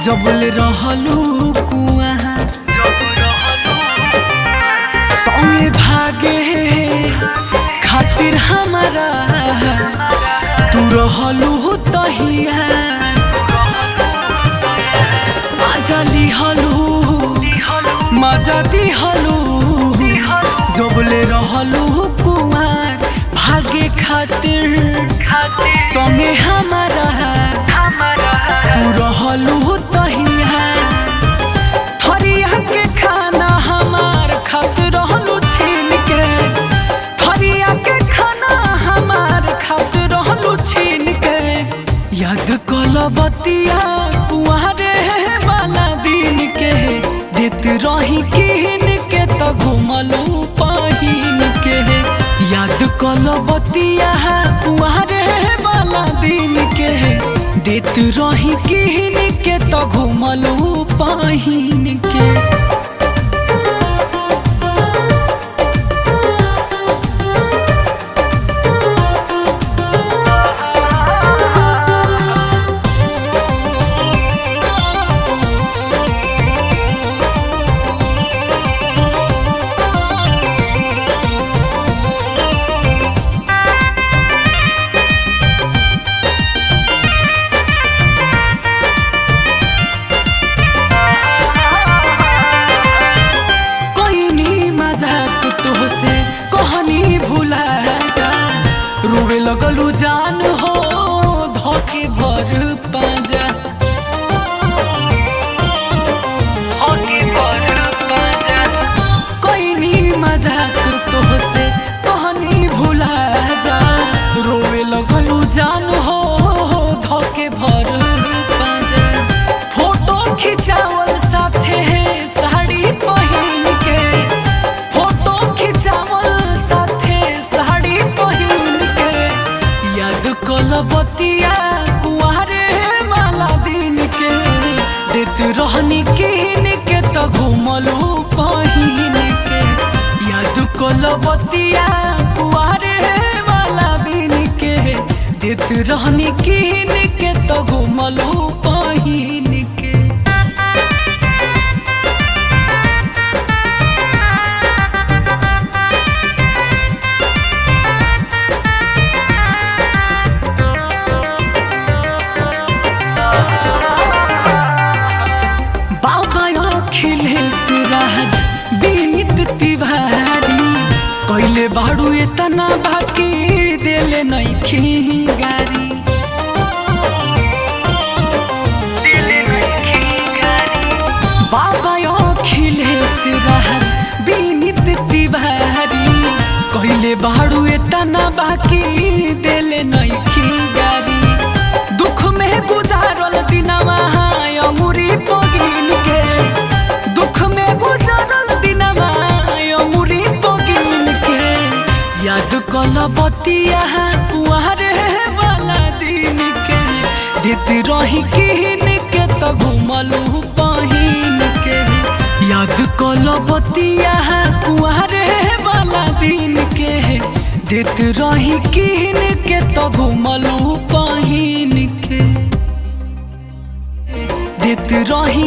जबले रहलू कुआं संगे भागे खातिर हमारा तू रहलू तहिया मजा लिहलू मजा दिहलू जबले रहलू कुआं भागे खातिर संगे हमारा तू रहलू तहिया थरिया के खाना हमार खात रहलू छीन के थरिया के खाना हमार खात रहलू छीन के याद कल बतिया कुआरे वाला दिन के देत रही किन के तो घुमलू पहिन के याद कल बतिया कुआरे वाला दिन के देत रही किन के तो घुमलू पहिन के रोवे लगलू जान हो धोके भर पाजा कोई नहीं मजाक तोहसे कहनी भुला जा रोवे लगलू जान हो धोके भर पाजा फोटो खिंचावल साथे साड़ी पहिन के फोटो खिंचावल साथे साड़ी पहिन बतिया कुआरे वाला दिन के देत रहनी किन के तो घुमलू पहिन के याद कल बतिया कुआरे वाला दिन के देत रहनी किन के तो घुमलू पहिन के कैले बाड़ू इतना बाकी देले नइखी गारी बाबा अखिलेश राज विनीत तिवारी कैले बाड़ू इतना बाकी देले नइखी गारी दुख में गुजारल दिनवा अमुरी पगिन के दुख में गुजारल दिनवा अमुरी पगिन के याद कल बतिया कुआरे वाला दिन के देत रही किन के तो घुमलू पहिन के याद कल बतिया कुआरे वाला दिन के देत रही किन के तो घुमलू पहिन के देत रही